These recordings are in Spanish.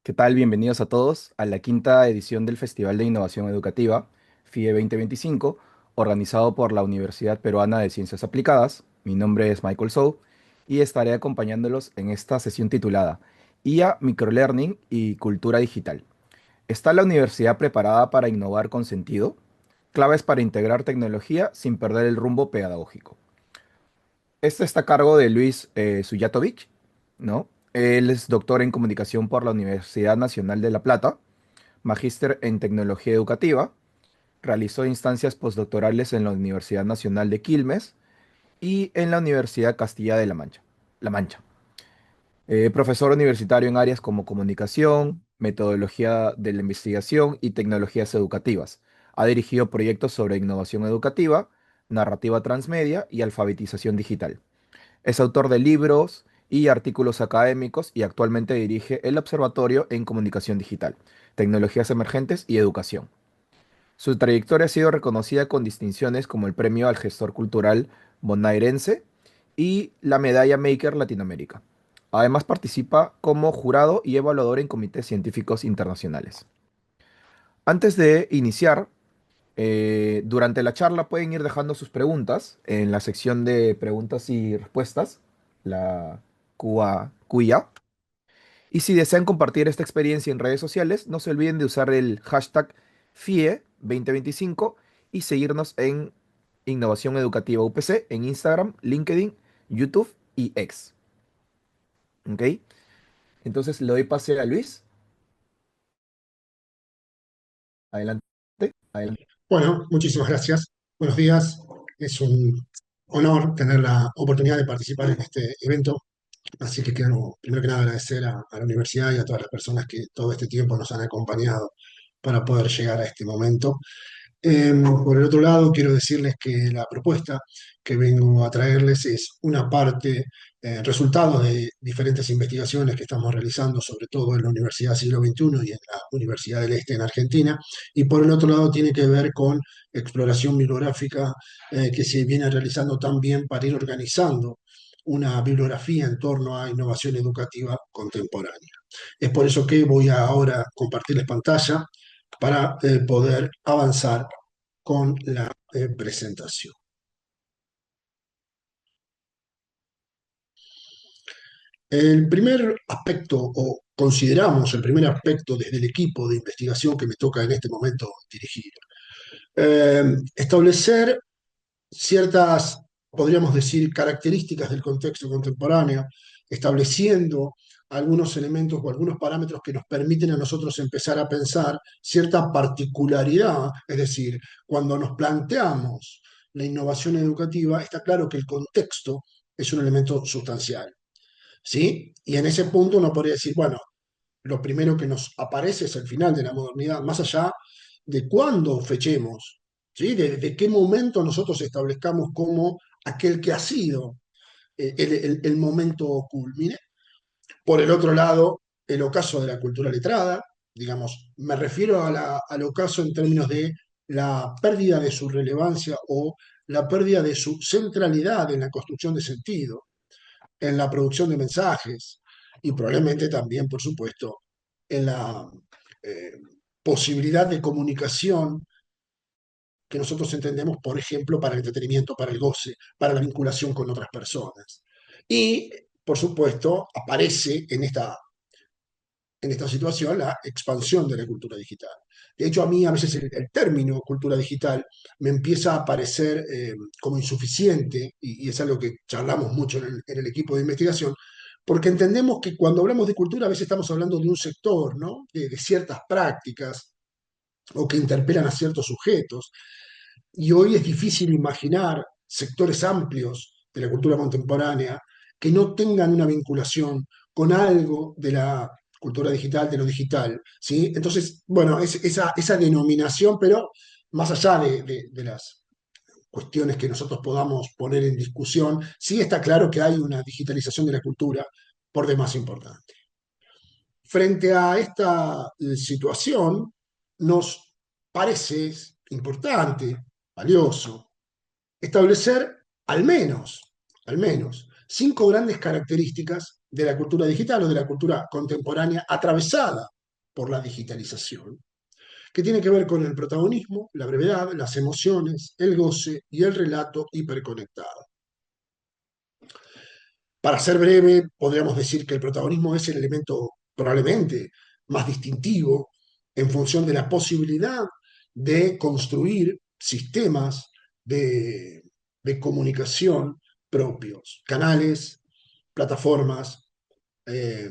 ¿Qué tal? Bienvenidos a todos a la quinta edición del Festival de Innovación Educativa, FIE 2025, organizado por la Universidad Peruana de Ciencias Aplicadas. Mi nombre es Michael Sou y estaré acompañándolos en esta sesión titulada IA, Microlearning y Cultura Digital. ¿Está la universidad preparada para innovar con sentido? Claves para integrar tecnología sin perder el rumbo pedagógico. Este está a cargo de Luis Sujatovic, ¿no? Él es doctor en comunicación por la Universidad Nacional de La Plata, magíster en tecnología educativa, realizó instancias postdoctorales en la Universidad Nacional de Quilmes y en la Universidad Castilla de La Mancha. Profesor universitario en áreas como comunicación, metodología de la investigación y tecnologías educativas. Ha dirigido proyectos sobre innovación educativa, narrativa transmedia y alfabetización digital. Es autor de libros y artículos académicos y actualmente dirige el Observatorio en Comunicación Digital, Tecnologías Emergentes y Educación. Su trayectoria ha sido reconocida con distinciones como el Premio al Gestor Cultural Bonaerense y la Medalla Maker Latinoamérica. Además participa como jurado y evaluador en comités científicos internacionales. Antes de iniciar, durante la charla pueden ir dejando sus preguntas en la sección de preguntas y respuestas, la QA. Y si desean compartir esta experiencia en redes sociales, no se olviden de usar el hashtag FIE 2025 y seguirnos en Innovación Educativa UPC en Instagram, LinkedIn, YouTube y X. ¿Ok? Entonces le doy pase a Luis. Adelante. Adelante. Bueno, muchísimas gracias. Buenos días. Es un honor tener la oportunidad de participar en este evento. Así que quiero, primero que nada, agradecer a la universidad y a todas las personas que todo este tiempo nos han acompañado para poder llegar a este momento. Por el otro lado, quiero decirles que la propuesta que vengo a traerles es una parte, resultado de diferentes investigaciones que estamos realizando, sobre todo en la Universidad Siglo XXI y en la Universidad del Este en Argentina, y por el otro lado tiene que ver con exploración bibliográfica que se viene realizando también para ir organizando una bibliografía en torno a innovación educativa contemporánea. Es por eso que voy a ahora compartirles pantalla para poder avanzar con la presentación. El primer aspecto, o consideramos el primer aspecto desde el equipo de investigación que me toca en este momento dirigir, establecer ciertas, podríamos decir, características del contexto contemporáneo, estableciendo algunos elementos o algunos parámetros que nos permiten a nosotros empezar a pensar cierta particularidad, es decir, cuando nos planteamos la innovación educativa, está claro que el contexto es un elemento sustancial, ¿sí? Y en ese punto uno podría decir, bueno, lo primero que nos aparece es el final de la modernidad, más allá de cuándo fechemos, ¿sí? De qué momento nosotros establezcamos como aquel que ha sido el momento culmine. Por el otro lado, el ocaso de la cultura letrada, digamos, me refiero al ocaso en términos de la pérdida de su relevancia o la pérdida de su centralidad en la construcción de sentido, en la producción de mensajes y probablemente también, por supuesto, en la eh, posibilidad de comunicación que nosotros entendemos, por ejemplo, para el entretenimiento, para el goce, para la vinculación con otras personas. Y, por supuesto, aparece en esta situación la expansión de la cultura digital. De hecho, a mí a veces el término cultura digital me empieza a parecer como insuficiente, y es algo que charlamos mucho en el equipo de investigación, porque entendemos que cuando hablamos de cultura a veces estamos hablando de un sector, ¿no? De ciertas prácticas o que interpelan a ciertos sujetos. Y hoy es difícil imaginar sectores amplios de la cultura contemporánea que no tengan una vinculación con algo de la cultura digital de lo digital, ¿sí? Entonces, bueno, esa denominación, pero más allá de las cuestiones que nosotros podamos poner en discusión, sí está claro que hay una digitalización de la cultura por demás importante. Frente a esta situación, nos parece importante, valioso, establecer al menos, cinco grandes características de la cultura digital o de la cultura contemporánea atravesada por la digitalización, que tiene que ver con el protagonismo, la brevedad, las emociones, el goce y el relato hiperconectado. Para ser breve, podríamos decir que el protagonismo es el elemento probablemente más distintivo en función de la posibilidad de construir sistemas de, de comunicación propios, canales, plataformas, eh,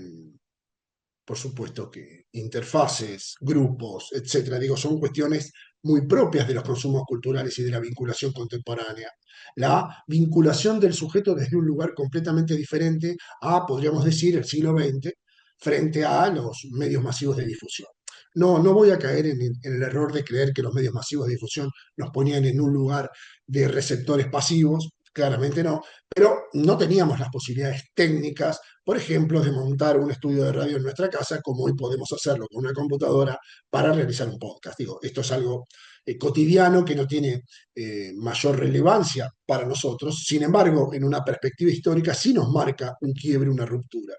por supuesto que interfaces, grupos, etcétera. Digo, son cuestiones muy propias de los consumos culturales y de la vinculación contemporánea. La vinculación del sujeto desde un lugar completamente diferente a, podríamos decir, el siglo XX, frente a los medios masivos de difusión. No voy a caer en el error de creer que los medios masivos de difusión nos ponían en un lugar de receptores pasivos, claramente no, pero no teníamos las posibilidades técnicas, por ejemplo, de montar un estudio de radio en nuestra casa, como hoy podemos hacerlo con una computadora para realizar un podcast. Digo, esto es algo cotidiano que no tiene mayor relevancia para nosotros, sin embargo, en una perspectiva histórica sí nos marca un quiebre, una ruptura.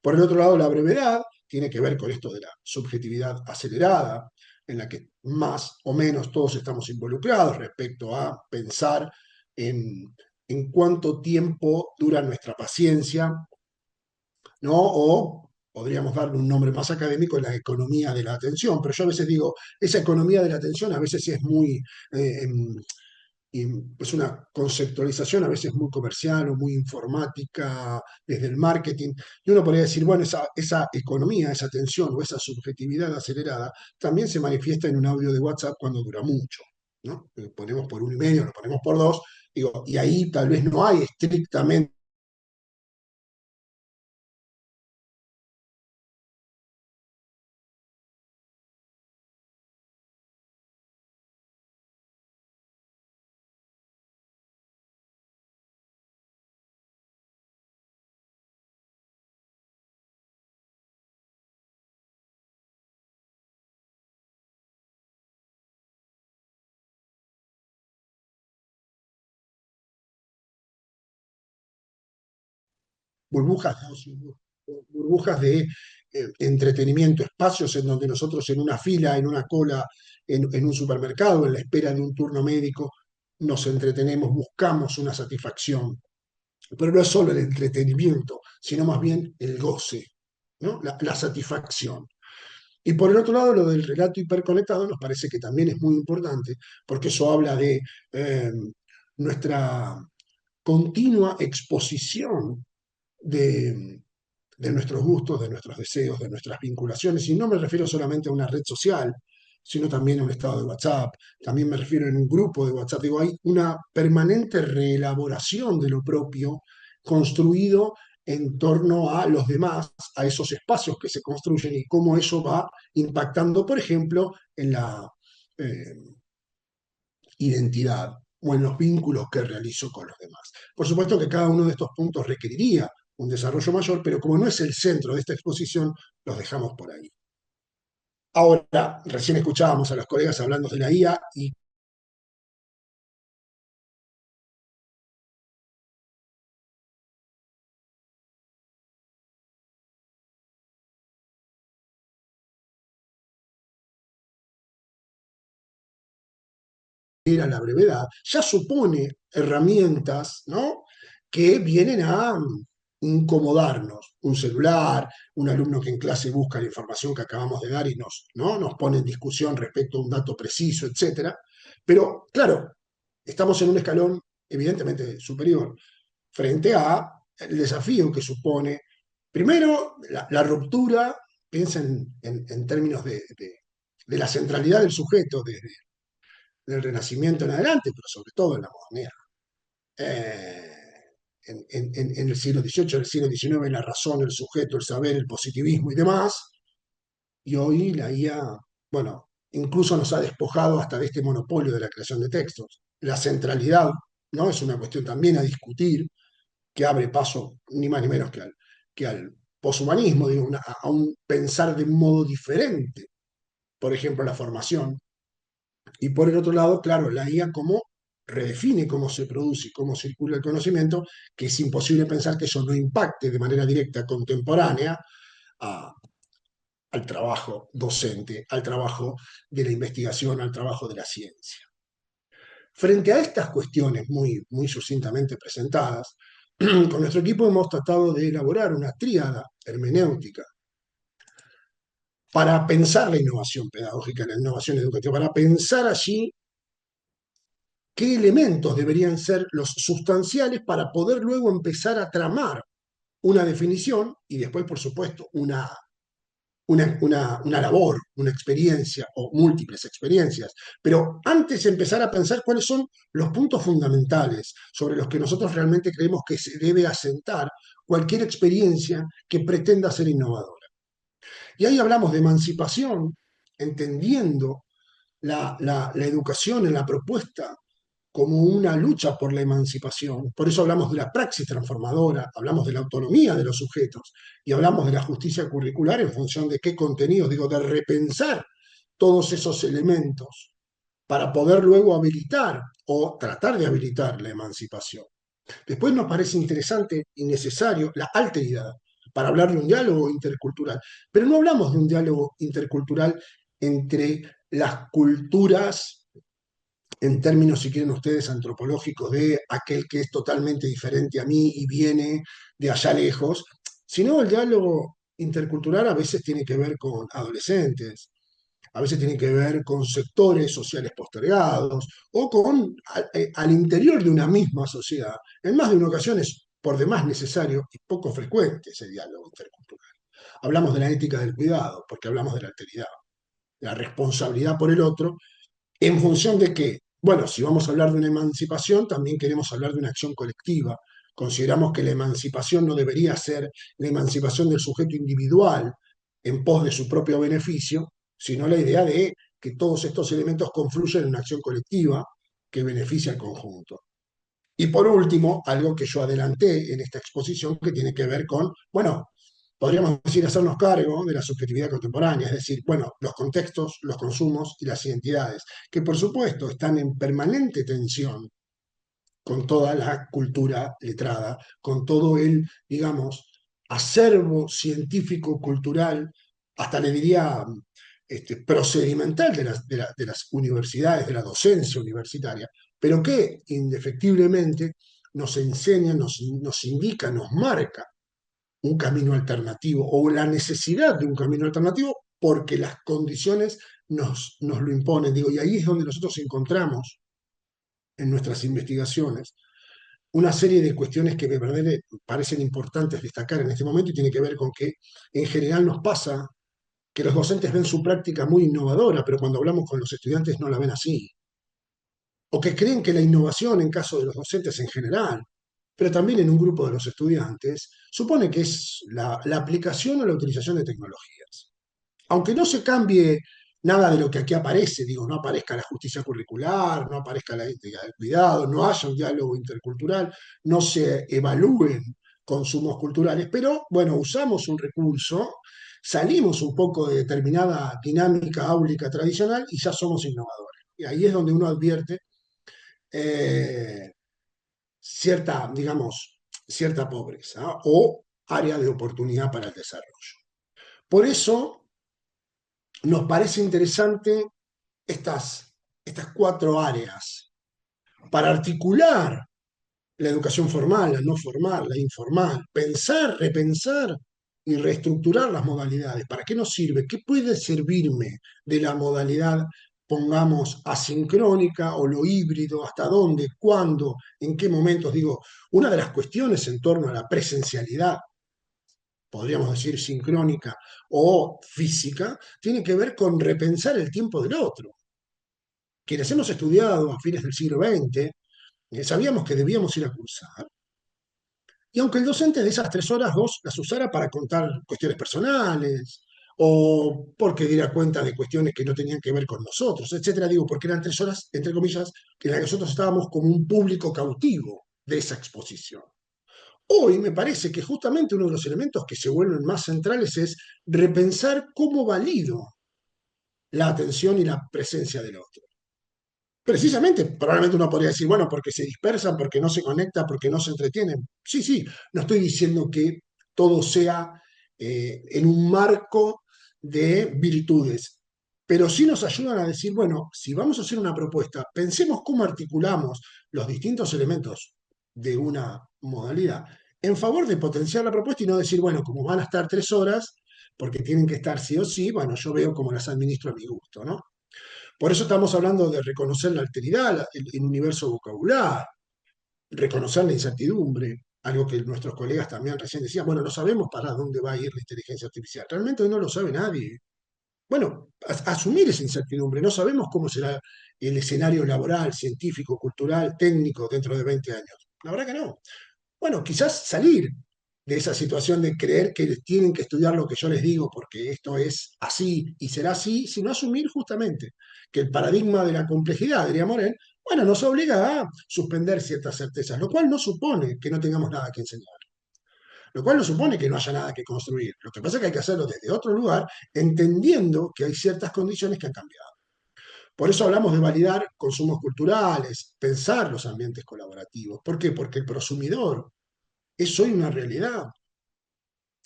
Por el otro lado, la brevedad tiene que ver con esto de la subjetividad acelerada, en la que más o menos todos estamos involucrados respecto a pensar en cuánto tiempo dura nuestra paciencia, ¿no? O podríamos darle un nombre más académico, la economía de la atención, pero yo a veces digo, esa economía de la atención a veces es muy, es una conceptualización a veces muy comercial o muy informática desde el marketing, y uno podría decir, bueno, esa economía, esa atención o esa subjetividad acelerada también se manifiesta en un audio de WhatsApp cuando dura mucho, ¿no? Lo ponemos por 1,5, lo ponemos por 2, digo, y ahí tal vez no hay estrictamente. Burbujas de entretenimiento, espacios en donde nosotros en una fila, en una cola, en un supermercado, en la espera de un turno médico, nos entretenemos, buscamos una satisfacción. Pero no es solo el entretenimiento, sino más bien el goce, ¿no? La satisfacción. Y por el otro lado, lo del relato hiperconectado nos parece que también es muy importante, porque eso habla de nuestra continua exposición de, de nuestros gustos, de nuestros deseos, de nuestras vinculaciones. Y no me refiero solamente a una red social, sino también a un estado de WhatsApp, también me refiero en un grupo de WhatsApp. Digo, hay una permanente reelaboración de lo propio construido en torno a los demás, a esos espacios que se construyen y cómo eso va impactando, por ejemplo, en la eh, identidad o en los vínculos que realizo con los demás. Por supuesto que cada uno de estos puntos requeriría un desarrollo mayor, pero como no es el centro de esta exposición, los dejamos por ahí. Ahora, recién escuchábamos a los colegas hablando de la IA y era la brevedad, ya supone herramientas, ¿no? Que vienen a incomodarnos. Un celular, un alumno que en clase busca la información que acabamos de dar y ¿no? Nos pone en discusión respecto a un dato preciso, etcétera. Pero, claro, estamos en un escalón evidentemente superior frente a el desafío que supone, primero, la ruptura, piensa en términos de la centralidad del sujeto desde el Renacimiento en adelante, pero sobre todo en la modernidad. en el siglo XVIII, en el siglo XIX, la razón, el sujeto, el saber, el positivismo y demás, y hoy la IA, bueno, incluso nos ha despojado hasta de este monopolio de la creación de textos. La centralidad, ¿no? Es una cuestión también a discutir, que abre paso ni más ni menos que al poshumanismo, digo, a un pensar de un modo diferente, por ejemplo, la formación. Y por el otro lado, claro, la IA como redefine cómo se produce y cómo circula el conocimiento, que es imposible pensar que eso no impacte de manera directa, contemporánea, a, al trabajo docente, al trabajo de la investigación, al trabajo de la ciencia. Frente a estas cuestiones muy sucintamente presentadas, con nuestro equipo hemos tratado de elaborar una tríada hermenéutica para pensar la innovación pedagógica, la innovación educativa, para pensar allí qué elementos deberían ser los sustanciales para poder luego empezar a tramar una definición y después, por supuesto, una labor, una experiencia o múltiples experiencias. Pero antes empezar a pensar cuáles son los puntos fundamentales sobre los que nosotros realmente creemos que se debe asentar cualquier experiencia que pretenda ser innovadora. Y ahí hablamos de emancipación, entendiendo la educación en la propuesta como una lucha por la emancipación. Por eso hablamos de la praxis transformadora, hablamos de la autonomía de los sujetos y hablamos de la justicia curricular en función de qué contenidos, digo, de repensar todos esos elementos para poder luego habilitar o tratar de habilitar la emancipación. Después nos parece interesante y necesario la alteridad para hablar de un diálogo intercultural, pero no hablamos de un diálogo intercultural entre las culturas en términos, si quieren ustedes, antropológicos, de aquel que es totalmente diferente a mí y viene de allá lejos, sino el diálogo intercultural a veces tiene que ver con adolescentes, a veces tiene que ver con sectores sociales postergados o con al interior de una misma sociedad. En más de una ocasión es por demás necesario y poco frecuente ese diálogo intercultural. Hablamos de la ética del cuidado, porque hablamos de la alteridad, la responsabilidad por el otro en función de que, bueno, si vamos a hablar de una emancipación, también queremos hablar de una acción colectiva. Consideramos que la emancipación no debería ser la emancipación del sujeto individual en pos de su propio beneficio, sino la idea de que todos estos elementos confluyen en una acción colectiva que beneficia al conjunto. Y por último, algo que yo adelanté en esta exposición que tiene que ver con, bueno, podríamos decir, hacernos cargo de la subjetividad contemporánea, es decir, bueno, los contextos, los consumos y las identidades, que por supuesto están en permanente tensión con toda la cultura letrada, con todo el, digamos, acervo científico-cultural, hasta le diría procedimental de las universidades, de la docencia universitaria, pero que indefectiblemente nos enseña, nos indica, nos marca un camino alternativo o la necesidad de un camino alternativo porque las condiciones nos lo imponen. Digo, y ahí es donde nosotros encontramos en nuestras investigaciones una serie de cuestiones que me parecen importantes destacar en este momento y tiene que ver con que en general nos pasa que los docentes ven su práctica muy innovadora, pero cuando hablamos con los estudiantes no la ven así. O que creen que la innovación, en caso de los docentes en general, pero también en un grupo de los estudiantes, supone que es la aplicación o la utilización de tecnologías. Aunque no se cambie nada de lo que aquí aparece, digo, no aparezca la justicia curricular, no aparezca la ética del cuidado, no haya un diálogo intercultural, no se evalúen consumos culturales, pero bueno, usamos un recurso, salimos un poco de determinada dinámica áulica tradicional y ya somos innovadores. Y ahí es donde uno advierte eh, cierta, digamos, cierta pobreza o área de oportunidad para el desarrollo. Por eso nos parece interesante estas cuatro áreas para articular la educación formal, la no formal, la informal, pensar, repensar y reestructurar las modalidades. ¿Para qué nos sirve? ¿Qué puede servirme de la modalidad, pongamos, asincrónica o lo híbrido? ¿Hasta dónde? ¿Cuándo? ¿En qué momentos? Digo, una de las cuestiones en torno a la presencialidad, podríamos decir sincrónica o física, tiene que ver con repensar el tiempo del otro. Quienes hemos estudiado a fines del siglo XX, sabíamos que debíamos ir a cursar, Y aunque el docente de esas 3 horas, 2 las usara para contar cuestiones personales, o porque diera cuenta de cuestiones que no tenían que ver con nosotros, etcétera, digo, porque eran 3 horas, entre comillas, en las que nosotros estábamos como un público cautivo de esa exposición. Hoy me parece que justamente uno de los elementos que se vuelven más centrales es repensar cómo valido la atención y la presencia del otro. Precisamente, probablemente uno podría decir, bueno, porque se dispersan, porque no se conectan, porque no se entretienen. Sí, sí, no estoy diciendo que todo sea en un marco de virtudes, pero sí nos ayudan a decir, bueno, si vamos a hacer una propuesta, pensemos cómo articulamos los distintos elementos de una modalidad en favor de potenciar la propuesta y no decir, bueno, como van a estar 3 horas, porque tienen que estar sí o sí, bueno, yo veo cómo las administro a mi gusto, ¿no? Por eso estamos hablando de reconocer la alteridad, el universo vocabular, reconocer la incertidumbre, algo que nuestros colegas también recién decían, bueno, no sabemos para dónde va a ir la inteligencia artificial. Realmente no lo sabe nadie. Bueno, asumir esa incertidumbre, no sabemos cómo será el escenario laboral, científico, cultural, técnico dentro de 20 años. La verdad que no. Bueno, quizás salir de esa situación de creer que tienen que estudiar lo que yo les digo porque esto es así y será así, sino asumir justamente que el paradigma de la complejidad, diría Morel, bueno, nos obliga a suspender ciertas certezas, lo cual no supone que no tengamos nada que enseñar, lo cual no supone que no haya nada que construir. Lo que pasa es que hay que hacerlo desde otro lugar, entendiendo que hay ciertas condiciones que han cambiado. Por eso hablamos de validar consumos culturales, pensar los ambientes colaborativos. ¿Por qué? Porque el prosumidor es hoy una realidad.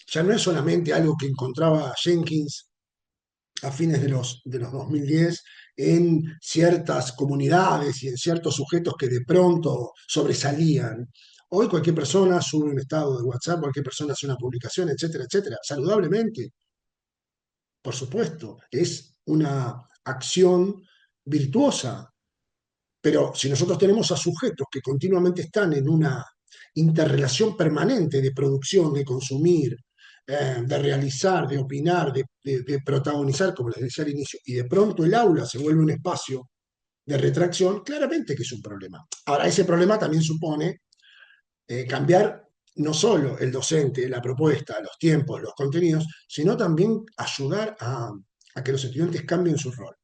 Ya no es solamente algo que encontraba Jenkins a fines de los 2010 en ciertas comunidades y en ciertos sujetos que de pronto sobresalían. Hoy cualquier persona sube un estado de WhatsApp, cualquier persona hace una publicación, etcétera, etcétera, saludablemente, por supuesto. Es una acción virtuosa. Pero si nosotros tenemos a sujetos que continuamente están en una interrelación permanente de producción, de consumir, de realizar, de opinar, de protagonizar, como les decía al inicio, y de pronto el aula se vuelve un espacio de retracción, claramente que es un problema. Ahora, ese problema también supone cambiar no solo el docente, la propuesta, los tiempos, los contenidos, sino también ayudar a que los estudiantes cambien su rol.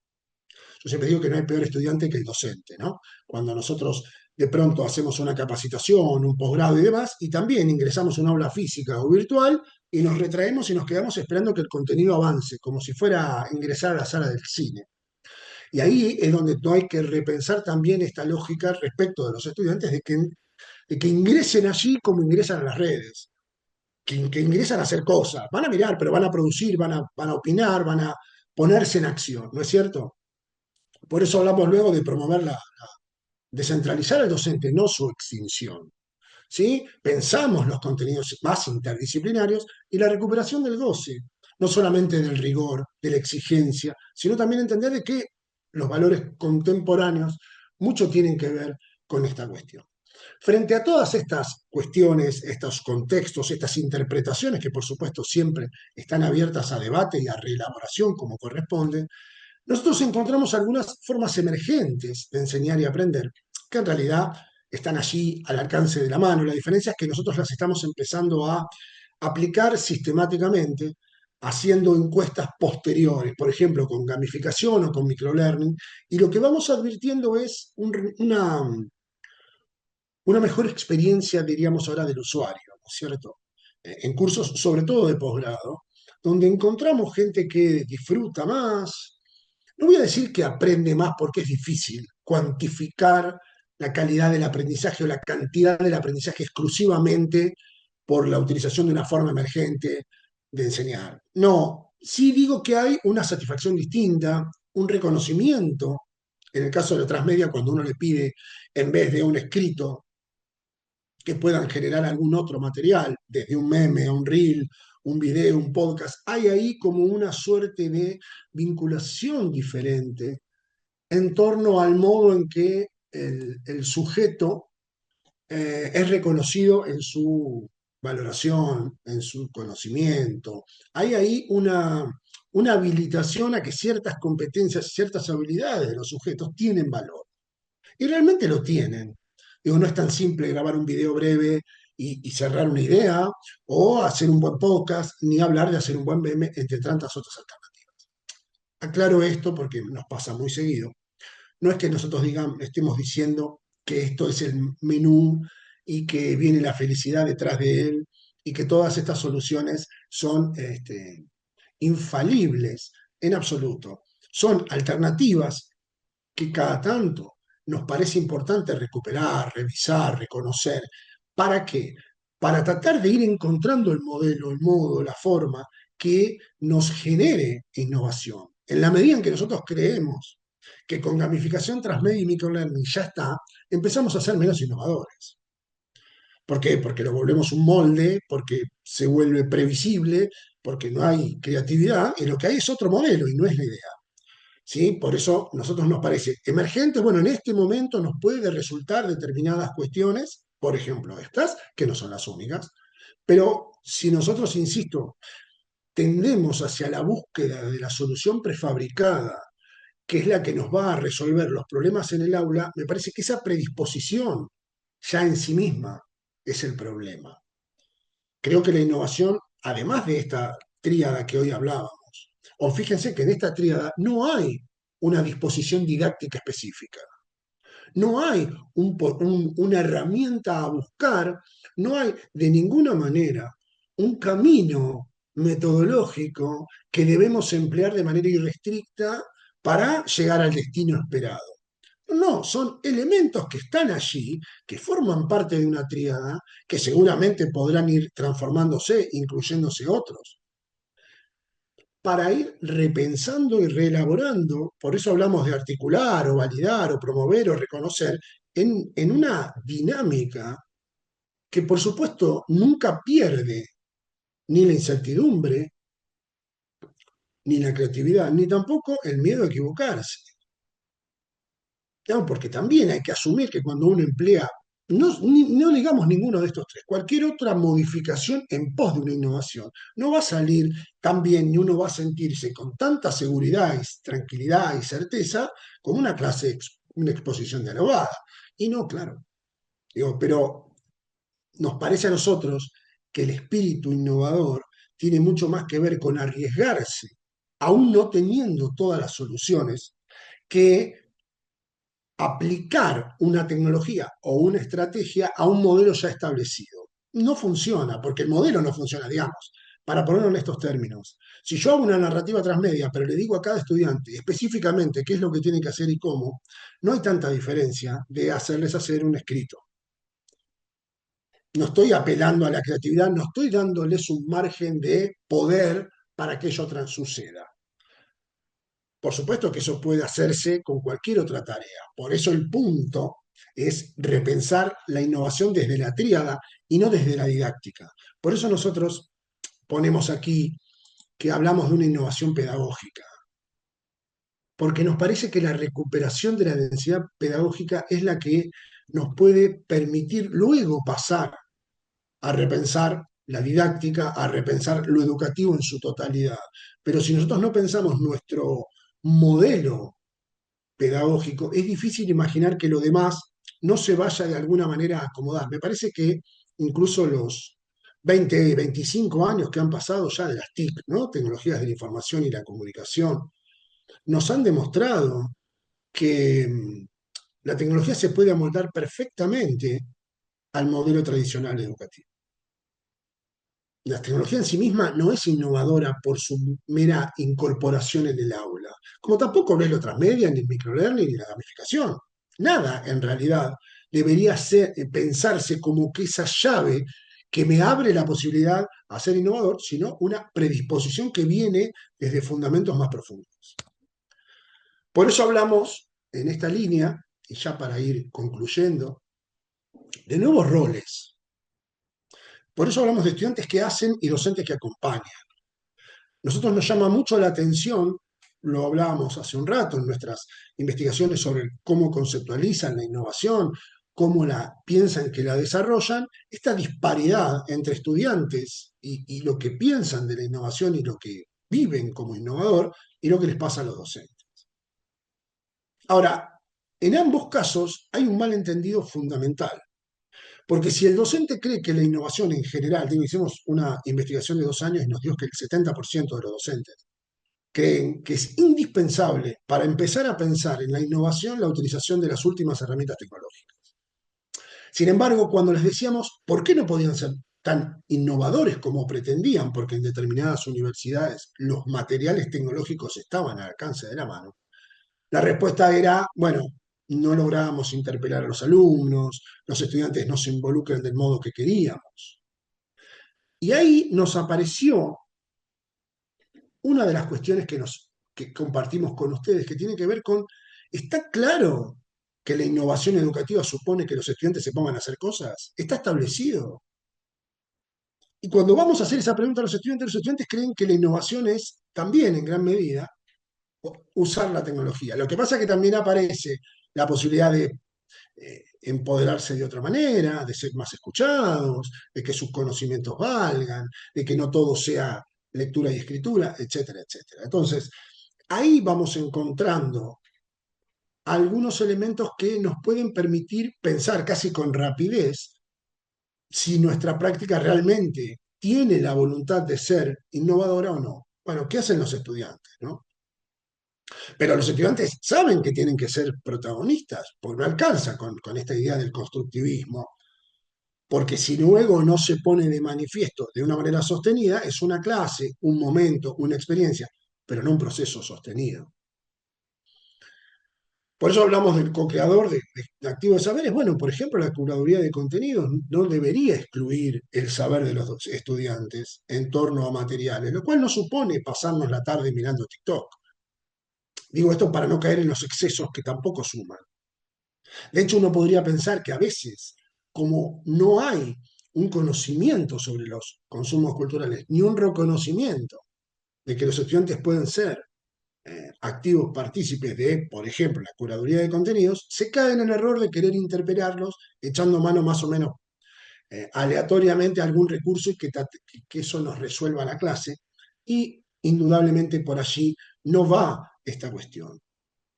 Yo siempre digo que no hay peor estudiante que el docente, ¿no? Cuando nosotros de pronto hacemos una capacitación, un posgrado y demás, y también ingresamos a un aula física o virtual y nos retraemos y nos quedamos esperando que el contenido avance, como si fuera a ingresar a la sala del cine. Y ahí es donde no hay que repensar también esta lógica respecto de los estudiantes de que ingresen allí como ingresan a las redes, que ingresan a hacer cosas. Van a mirar, pero van a producir, van a opinar, van a ponerse en acción, ¿no es cierto? Por eso hablamos luego de promover descentralizar al docente, no su extinción. ¿Sí? Pensamos los contenidos más interdisciplinarios y la recuperación del goce, no solamente del rigor, de la exigencia, sino también entender de que los valores contemporáneos mucho tienen que ver con esta cuestión. Frente a todas estas cuestiones, estos contextos, estas interpretaciones que por supuesto siempre están abiertas a debate y a reelaboración como corresponde, nosotros encontramos algunas formas emergentes de enseñar y aprender, que en realidad están allí al alcance de la mano. La diferencia es que nosotros las estamos empezando a aplicar sistemáticamente, haciendo encuestas posteriores, por ejemplo, con gamificación o con microlearning, y lo que vamos advirtiendo es una mejor experiencia, diríamos ahora, del usuario, ¿no es cierto? En cursos, sobre todo de posgrado, donde encontramos gente que disfruta más. No voy a decir que aprende más porque es difícil cuantificar la calidad del aprendizaje o la cantidad del aprendizaje exclusivamente por la utilización de una forma emergente de enseñar. No, sí digo que hay una satisfacción distinta, un reconocimiento, en el caso de la transmedia, cuando uno le pide, en vez de un escrito, que puedan generar algún otro material, desde un meme a un reel, un video, un podcast. Hay ahí como una suerte de vinculación diferente en torno al modo en que el sujeto es reconocido en su valoración, en su conocimiento. Hay ahí una habilitación a que ciertas competencias, ciertas habilidades de los sujetos tienen valor. Y realmente lo tienen. Digo, no es tan simple grabar un video breve y cerrar una idea, o hacer un buen podcast, ni hablar de hacer un buen meme, entre tantas otras alternativas. Aclaro esto porque nos pasa muy seguido. No es que nosotros estemos diciendo que esto es el menú y que viene la felicidad detrás de él y que todas estas soluciones son infalibles en absoluto. Son alternativas que cada tanto nos parece importante recuperar, revisar, reconocer. ¿Para qué? Para tratar de ir encontrando el modelo, el modo, la forma que nos genere innovación. En la medida en que nosotros creemos que con gamificación transmedia y microlearning ya está, empezamos a ser menos innovadores. ¿Por qué? Porque lo volvemos un molde, porque se vuelve previsible, porque no hay creatividad, y lo que hay es otro modelo y no es la idea. ¿Sí? Por eso nosotros nos parece emergente, bueno, en este momento nos puede resultar determinadas cuestiones, por ejemplo estas, que no son las únicas, pero si nosotros, insisto, tendemos hacia la búsqueda de la solución prefabricada, que es la que nos va a resolver los problemas en el aula, me parece que esa predisposición ya en sí misma es el problema. Creo que la innovación, además de esta tríada que hoy hablábamos, o fíjense que en esta tríada no hay una disposición didáctica específica, no hay una herramienta a buscar, no hay de ninguna manera un camino metodológico que debemos emplear de manera irrestricta para llegar al destino esperado. No, son elementos que están allí, que forman parte de una tríada, que seguramente podrán ir transformándose, incluyéndose otros, para ir repensando y reelaborando. Por eso hablamos de articular o validar o promover o reconocer en una dinámica que por supuesto nunca pierde ni la incertidumbre, ni la creatividad, ni tampoco el miedo a equivocarse. ¿No? Porque también hay que asumir que cuando uno emplea, no digamos ninguno de estos tres, cualquier otra modificación en pos de una innovación, no va a salir tan bien ni uno va a sentirse con tanta seguridad y tranquilidad y certeza como una clase, una exposición dialogada. Y no, claro, digo, pero nos parece a nosotros que el espíritu innovador tiene mucho más que ver con arriesgarse, aún no teniendo todas las soluciones, que aplicar una tecnología o una estrategia a un modelo ya establecido. No funciona, porque el modelo no funciona, digamos. Para ponerlo en estos términos, si yo hago una narrativa transmedia, pero le digo a cada estudiante específicamente qué es lo que tiene que hacer y cómo, no hay tanta diferencia de hacerles hacer un escrito. No estoy apelando a la creatividad, no estoy dándoles un margen de poder para que ello suceda. Por supuesto que eso puede hacerse con cualquier otra tarea. Por eso el punto es repensar la innovación desde la tríada y no desde la didáctica. Por eso nosotros ponemos aquí que hablamos de una innovación pedagógica, porque nos parece que la recuperación de la densidad pedagógica es la que nos puede permitir luego pasar a repensar la didáctica, a repensar lo educativo en su totalidad. Pero si nosotros no pensamos nuestro modelo pedagógico, es difícil imaginar que lo demás no se vaya de alguna manera a acomodar. Me parece que incluso los 20, 25 años que han pasado ya de las TIC, ¿no? Tecnologías de la información y la comunicación, nos han demostrado que la tecnología se puede amoldar perfectamente al modelo tradicional educativo. La tecnología en sí misma no es innovadora por su mera incorporación en el aula, como tampoco lo es la transmedia, ni el microlearning, ni la gamificación. Nada, en realidad, debería pensarse como que esa llave que me abre la posibilidad a ser innovador, sino una predisposición que viene desde fundamentos más profundos. Por eso hablamos en esta línea, y ya para ir concluyendo, de nuevos roles. Por eso hablamos de estudiantes que hacen y docentes que acompañan. Nosotros nos llama mucho la atención, lo hablábamos hace un rato en nuestras investigaciones sobre cómo conceptualizan la innovación, cómo la piensan que la desarrollan, esta disparidad entre estudiantes y lo que piensan de la innovación y lo que viven como innovador y lo que les pasa a los docentes. Ahora, en ambos casos hay un malentendido fundamental, Porque si el docente cree que la innovación en general, digo, hicimos una investigación de 2 años y nos dio que el 70% de los docentes creen que es indispensable para empezar a pensar en la innovación la utilización de las últimas herramientas tecnológicas. Sin embargo, cuando les decíamos por qué no podían ser tan innovadores como pretendían, porque en determinadas universidades los materiales tecnológicos estaban al alcance de la mano, la respuesta era, bueno, no lográbamos interpelar a los alumnos, los estudiantes no se involucran del modo que queríamos. Y ahí nos apareció una de las cuestiones que compartimos con ustedes, que tiene que ver con, ¿está claro que la innovación educativa supone que los estudiantes se pongan a hacer cosas? ¿Está establecido? Y cuando vamos a hacer esa pregunta a los estudiantes creen que la innovación es también en gran medida usar la tecnología. Lo que pasa es que también aparece la posibilidad de empoderarse de otra manera, de ser más escuchados, de que sus conocimientos valgan, de que no todo sea lectura y escritura, etcétera, etcétera. Entonces, ahí vamos encontrando algunos elementos que nos pueden permitir pensar casi con rapidez si nuestra práctica realmente tiene la voluntad de ser innovadora o no. Bueno, ¿qué hacen los estudiantes, no? Pero los estudiantes saben que tienen que ser protagonistas, porque no alcanza con esta idea del constructivismo, porque si luego no se pone de manifiesto de una manera sostenida, es una clase, un momento, una experiencia, pero no un proceso sostenido. Por eso hablamos del co-creador de activos de saberes. Bueno, por ejemplo, la curaduría de contenidos no debería excluir el saber de los estudiantes en torno a materiales, lo cual no supone pasarnos la tarde mirando TikTok. Digo esto para no caer en los excesos que tampoco suman. De hecho, uno podría pensar que a veces, como no hay un conocimiento sobre los consumos culturales, ni un reconocimiento de que los estudiantes pueden ser activos partícipes de, por ejemplo, la curaduría de contenidos, se caen en el error de querer interpelarlos echando mano más o menos aleatoriamente a algún recurso y que eso nos resuelva la clase. Y indudablemente por allí no va esta cuestión.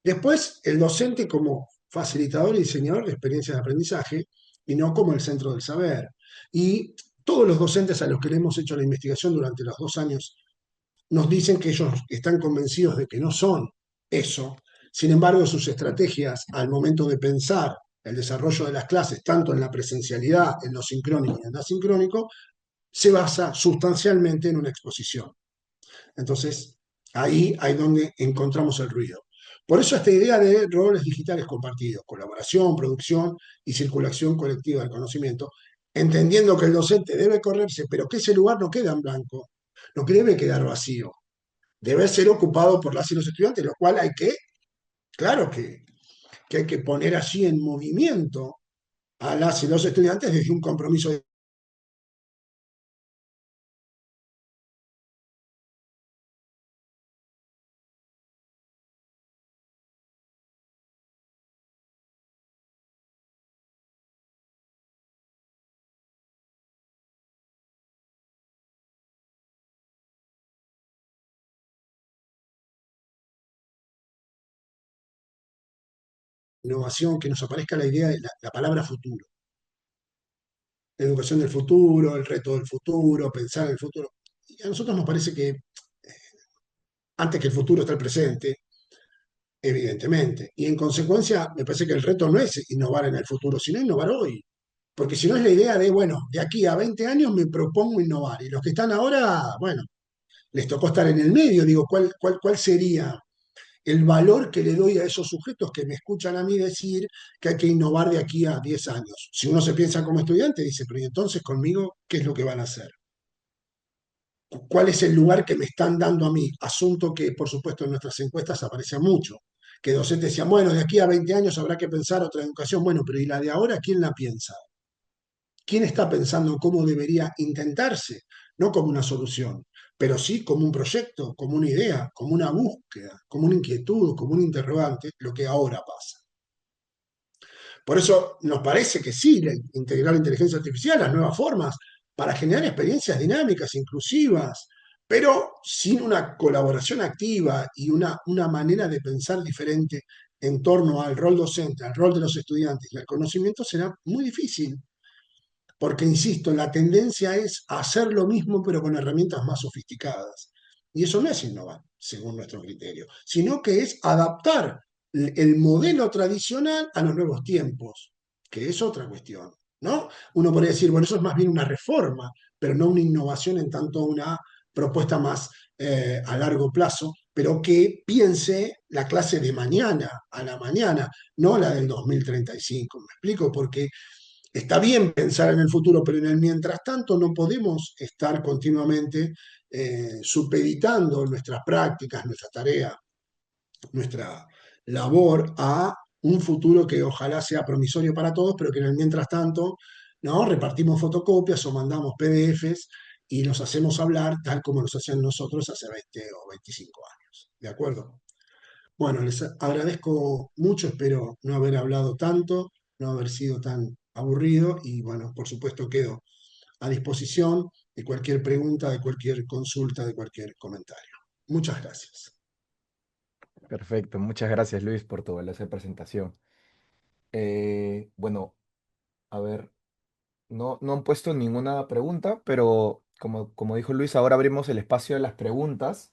Después, el docente como facilitador y diseñador de experiencias de aprendizaje y no como el centro del saber. Y todos los docentes a los que le hemos hecho la investigación durante los 2 años nos dicen que ellos están convencidos de que no son eso. Sin embargo, sus estrategias al momento de pensar el desarrollo de las clases, tanto en la presencialidad, en lo sincrónico y en lo asincrónico, se basa sustancialmente en una exposición. Entonces, ahí hay donde encontramos el ruido. Por eso esta idea de roles digitales compartidos, colaboración, producción y circulación colectiva del conocimiento, entendiendo que el docente debe correrse, pero que ese lugar no queda en blanco, no debe quedar vacío, debe ser ocupado por las y los estudiantes, lo cual hay que, claro que hay que poner allí en movimiento a las y los estudiantes desde un compromiso de innovación, que nos aparezca la idea de la palabra futuro, la educación del futuro, el reto del futuro, pensar en el futuro. Y a nosotros nos parece que antes que el futuro está el presente, evidentemente. Y en consecuencia, me parece que el reto no es innovar en el futuro, sino innovar hoy. Porque si no es la idea de, bueno, de aquí a 20 años me propongo innovar. Y los que están ahora, bueno, les tocó estar en el medio. Digo, ¿cuál sería el valor que le doy a esos sujetos que me escuchan a mí decir que hay que innovar de aquí a 10 años? Si uno se piensa como estudiante, dice, pero ¿y entonces conmigo qué es lo que van a hacer? ¿Cuál es el lugar que me están dando a mí? Asunto que, por supuesto, en nuestras encuestas aparece mucho. Que docentes decían, bueno, de aquí a 20 años habrá que pensar otra educación. Bueno, pero ¿y la de ahora quién la piensa? ¿Quién está pensando cómo debería intentarse? No como una solución, pero sí como un proyecto, como una idea, como una búsqueda, como una inquietud, como un interrogante, lo que ahora pasa. Por eso nos parece que sí, integrar la inteligencia artificial, las nuevas formas, para generar experiencias dinámicas, inclusivas, pero sin una colaboración activa y una manera de pensar diferente en torno al rol docente, al rol de los estudiantes y al conocimiento será muy difícil. porque insisto, la tendencia es hacer lo mismo pero con herramientas más sofisticadas. Y eso no es innovar, según nuestro criterio, sino que es adaptar el modelo tradicional a los nuevos tiempos, que es otra cuestión, ¿no? Uno podría decir, bueno, eso es más bien una reforma, pero no una innovación en tanto una propuesta más a largo plazo, pero que piense la clase de mañana, a la mañana, no la del 2035. ¿Me explico? Porque está bien pensar en el futuro, pero en el mientras tanto no podemos estar continuamente supeditando nuestras prácticas, nuestra tarea, nuestra labor a un futuro que ojalá sea promisorio para todos, pero que en el mientras tanto, ¿no? Repartimos fotocopias o mandamos PDFs y los hacemos hablar tal como los hacían nosotros hace 20 o 25 años. ¿De acuerdo? Bueno, les agradezco mucho, espero no haber hablado tanto, no haber sido tan aburrido y bueno, por supuesto quedo a disposición de cualquier pregunta, de cualquier consulta, de cualquier comentario. Muchas gracias. Perfecto, muchas gracias Luis por tu valiosa presentación. Bueno, a ver, no han puesto ninguna pregunta, pero como dijo Luis, ahora abrimos el espacio de las preguntas.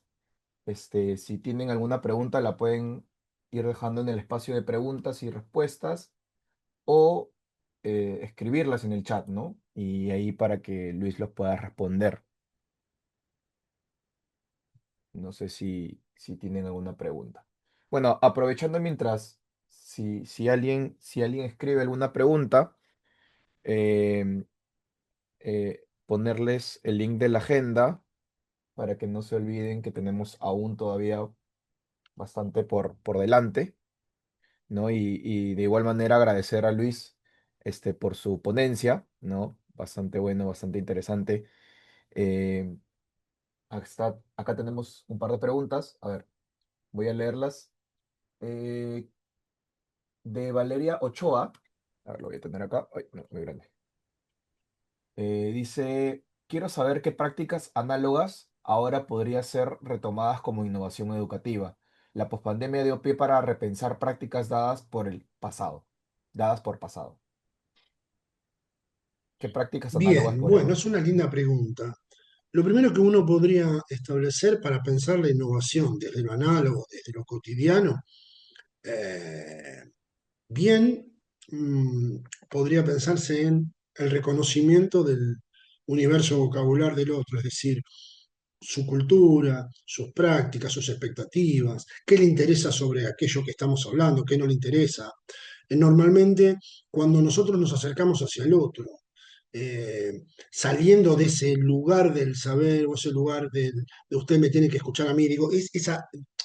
Si tienen alguna pregunta, la pueden ir dejando en el espacio de preguntas y respuestas o escribirlas en el chat, ¿no? Y ahí para que Luis los pueda responder. No sé si tienen alguna pregunta. Bueno, aprovechando mientras, si alguien escribe alguna pregunta, em, ponerles el link de la agenda para que no se olviden que tenemos aún todavía bastante por delante, ¿no? Y de igual manera agradecer a Luis, por su ponencia, ¿no? Bastante bueno, bastante interesante. Em, acá tenemos un par de preguntas. A ver, voy a leerlas. Eh, de Valeria Ochoa. A ver, lo voy a tener acá. Ay, no, muy grande. Dice, quiero saber qué prácticas análogas ahora podría ser retomadas como innovación educativa. La pospandemia dio pie para repensar prácticas dadas por pasado. ¿Qué prácticas análogas Bien, bueno, podríamos es una retomar? linda pregunta. Lo primero que uno podría establecer para pensar la innovación desde lo análogo, desde lo cotidiano, eh, bien podría pensarse en el reconocimiento del universo vocabular del otro, es decir, su cultura, sus prácticas, sus expectativas, qué le interesa sobre aquello que estamos hablando, qué no le interesa. Normalmente, cuando nosotros nos acercamos hacia el otro, saliendo de ese lugar del saber o ese lugar de usted me tiene que escuchar a mí, digo,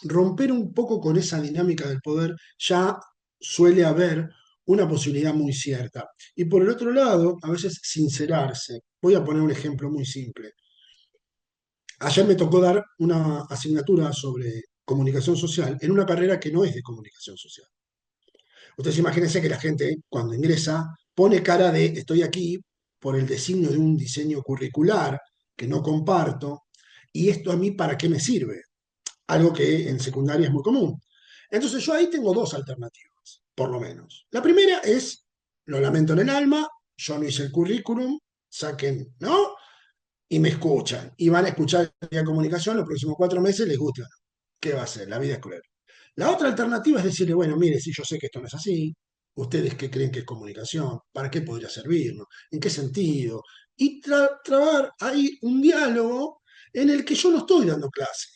romper un poco con esa dinámica del poder ya suele haber una posibilidad muy cierta. Y por el otro lado, a veces sincerarse. Voy a poner un ejemplo muy simple. Ayer me tocó dar una asignatura sobre comunicación social en una carrera que no es de comunicación social. Ustedes imagínense que la gente, cuando ingresa, pone cara de estoy aquí por el designio de un diseño curricular que no comparto, y esto a mí para qué me sirve, algo que en secundaria es muy común. Entonces yo ahí tengo dos alternativas, por lo menos. La primera es, lo lamento en el alma, yo no hice el currículum, saquen, ¿no? Y me escuchan, y van a escuchar la comunicación los próximos 4 meses, les gusta. ¿Qué va a hacer? La vida es cruel. La otra alternativa es decirle, bueno, mire, si yo sé que esto no es así, ustedes qué creen que es comunicación, ¿para qué podría servirnos? ¿En qué sentido? Y trabar ahí un diálogo en el que yo no estoy dando clase.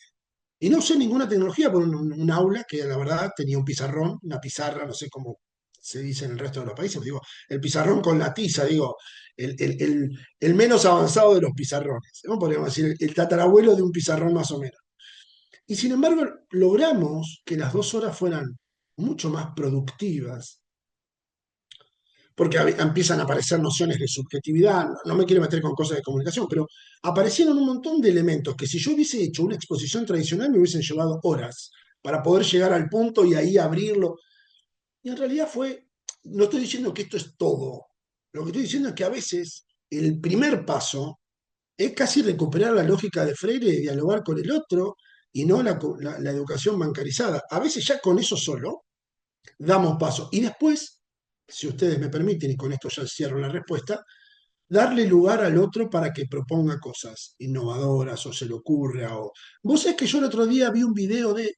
Y no sé ninguna tecnología por un aula que la verdad tenía un pizarrón, una pizarra, no sé cómo se dice en el resto de los países, digo, el pizarrón con la tiza, digo, el menos avanzado de los pizarrones, ¿no? Podríamos decir, el tatarabuelo de un pizarrón más o menos. Y sin embargo, logramos que las 2 horas fueran mucho más productivas, porque empiezan a aparecer nociones de subjetividad, no me quiero meter con cosas de comunicación, pero aparecieron un montón de elementos que si yo hubiese hecho una exposición tradicional me hubiesen llevado horas para poder llegar al punto y ahí abrirlo. Y en realidad no estoy diciendo que esto es todo, lo que estoy diciendo es que a veces el primer paso es casi recuperar la lógica de Freire de dialogar con el otro y no la educación bancarizada. A veces ya con eso solo damos paso. Y después, si ustedes me permiten, y con esto ya cierro la respuesta, darle lugar al otro para que proponga cosas innovadoras o se le ocurra. O... Vos sabés que yo el otro día vi un video de,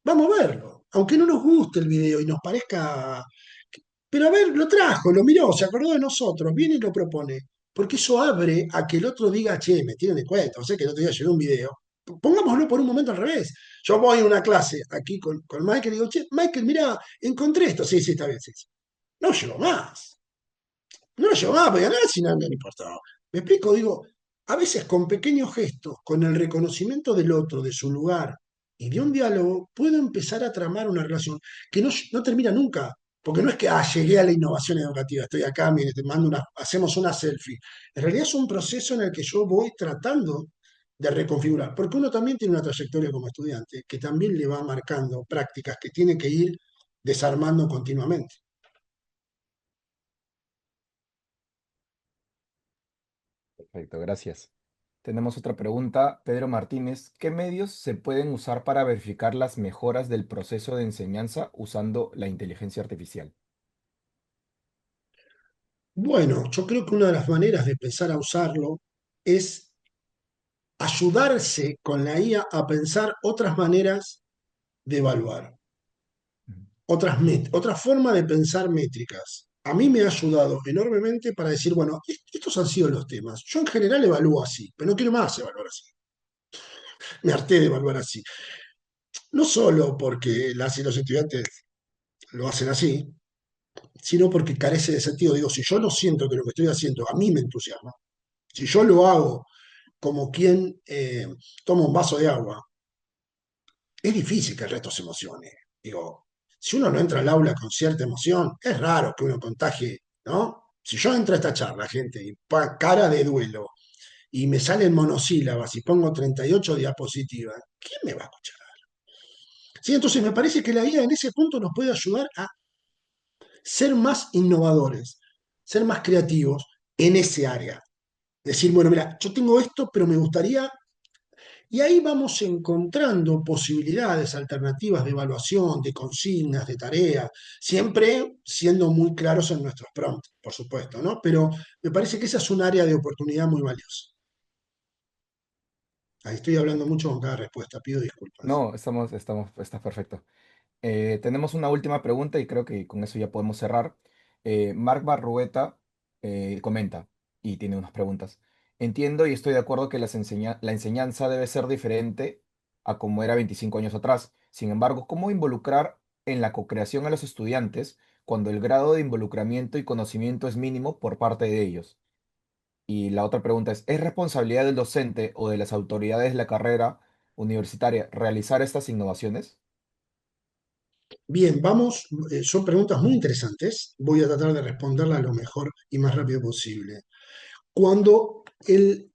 vamos a verlo, aunque no nos guste el video y nos parezca, pero a ver, lo trajo, lo miró, se acordó de nosotros, viene y lo propone, porque eso abre a que el otro diga, che, me tienen de cuenta, o sea que el otro día llegó un video. Pongámoslo por un momento al revés. Yo voy a una clase aquí con Michael y digo, che, Michael, mira, encontré esto. Sí, sí, está bien, sí, sí. No llego más. No lo llevaba para ganar, si nada, no le importaba. Me explico, digo, a veces con pequeños gestos, con el reconocimiento del otro, de su lugar y de un diálogo, puedo empezar a tramar una relación que no termina nunca. Porque no es que llegué a la innovación educativa, estoy acá, mire, te mando hacemos una selfie. En realidad es un proceso en el que yo voy tratando de reconfigurar, porque uno también tiene una trayectoria como estudiante que también le va marcando prácticas que tiene que ir desarmando continuamente. Perfecto, gracias. Tenemos otra pregunta, Pedro Martínez. ¿Qué medios se pueden usar para verificar las mejoras del proceso de enseñanza usando la inteligencia artificial? Bueno, yo creo que una de las maneras de empezar a usarlo es ayudarse con la IA a pensar otras maneras de evaluar, Ujú. otra forma de pensar métricas. A mí me ha ayudado enormemente para decir, bueno, estos han sido los temas. Yo en general evalúo así, pero no quiero más evaluar así. Me harté de evaluar así. No solo porque las y los estudiantes lo hacen así, sino porque carece de sentido. Digo, si yo no siento que lo que estoy haciendo a mí me entusiasma, si yo lo hago como quien toma un vaso de agua, es difícil que el resto se emocione. Digo, si uno no entra al aula con cierta emoción, es raro que uno contagie, ¿no? Si yo entro a esta charla, gente, y cara de duelo, y me salen monosílabas y pongo 38 diapositivas, ¿quién me va a escuchar? Sí, entonces me parece que la IA en ese punto nos puede ayudar a ser más innovadores, ser más creativos en ese área. Decir, bueno, mira, yo tengo esto, pero me gustaría. Y ahí vamos encontrando posibilidades alternativas de evaluación, de consignas, de tareas, siempre siendo muy claros en nuestros prompts, por supuesto, ¿no? Pero me parece que esa es un área de oportunidad muy valiosa. Ahí estoy hablando mucho con cada respuesta, pido disculpas. No, está perfecto. Tenemos una última pregunta y creo que con eso ya podemos cerrar. Marc Barrueta comenta y tiene unas preguntas. Entiendo y estoy de acuerdo que la enseñanza debe ser diferente a como era 25 años atrás. Sin embargo, ¿cómo involucrar en la co-creación a los estudiantes cuando el grado de involucramiento y conocimiento es mínimo por parte de ellos? Y la otra pregunta ¿es responsabilidad del docente o de las autoridades de la carrera universitaria realizar estas innovaciones? Bien, vamos, son preguntas muy interesantes. Voy a tratar de responderlas lo mejor y más rápido posible. Cuando el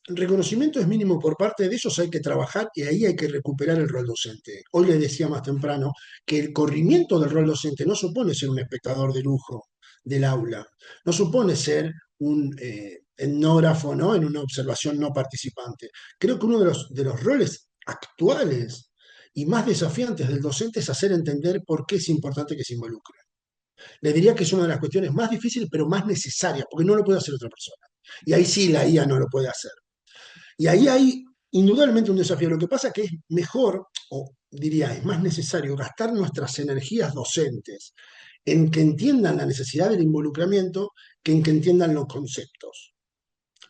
reconocimiento es mínimo por parte de ellos, hay que trabajar y ahí hay que recuperar el rol docente. Hoy le decía más temprano que el corrimiento del rol docente no supone ser un espectador de lujo del aula, no supone ser un etnógrafo, ¿no? En una observación no participante. Creo que uno de los roles actuales y más desafiantes del docente es hacer entender por qué es importante que se involucre. Le diría que es una de las cuestiones más difíciles, pero más necesarias, porque no lo puede hacer otra persona. Y ahí sí la IA no lo puede hacer. Y ahí hay indudablemente un desafío. Lo que pasa es que es mejor, o diría, es más necesario gastar nuestras energías docentes en que entiendan la necesidad del involucramiento que en que entiendan los conceptos.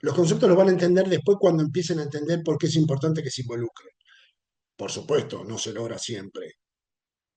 Los conceptos los van a entender después cuando empiecen a entender por qué es importante que se involucren. Por supuesto, no se logra siempre.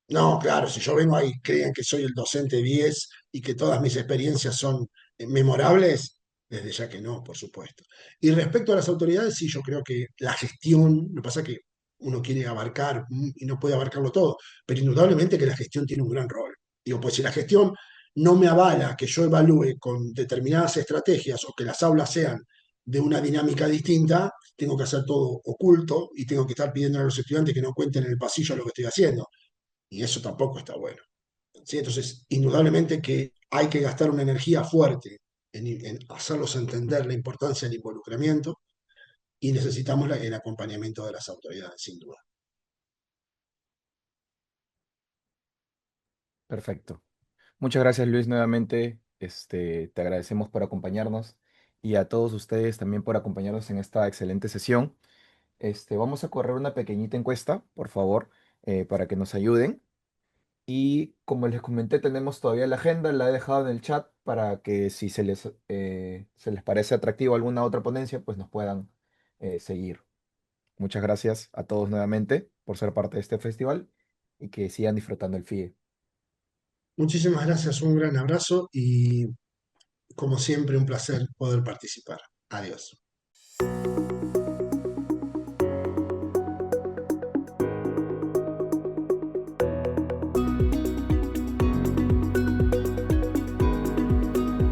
No, claro, si yo vengo ahí y creen que soy el docente 10 y que todas mis experiencias son memorables, desde ya que no, por supuesto. Y respecto a las autoridades, sí, yo creo que la gestión, lo que pasa es que uno quiere abarcar y no puede abarcarlo todo, pero indudablemente que la gestión tiene un gran rol. Digo, pues si la gestión no me avala que yo evalúe con determinadas estrategias o que las aulas sean de una dinámica distinta, tengo que hacer todo oculto y tengo que estar pidiendo a los estudiantes que no cuenten en el pasillo lo que estoy haciendo y eso tampoco está bueno. ¿Sí? Entonces, indudablemente que hay que gastar una energía fuerte en hacerlos entender la importancia del involucramiento y necesitamos el acompañamiento de las autoridades, sin duda. Perfecto. Muchas gracias, Luis, nuevamente. te agradecemos por acompañarnos y a todos ustedes también por acompañarnos en esta excelente sesión. Vamos a correr una pequeñita encuesta, por favor, para que nos ayuden. Y como les comenté, tenemos todavía la agenda, la he dejado en el chat para que si se les parece atractivo alguna otra ponencia, pues nos puedan seguir. Muchas gracias a todos nuevamente por ser parte de este festival y que sigan disfrutando el FIE. Muchísimas gracias, un gran abrazo y como siempre un placer poder participar. Adiós.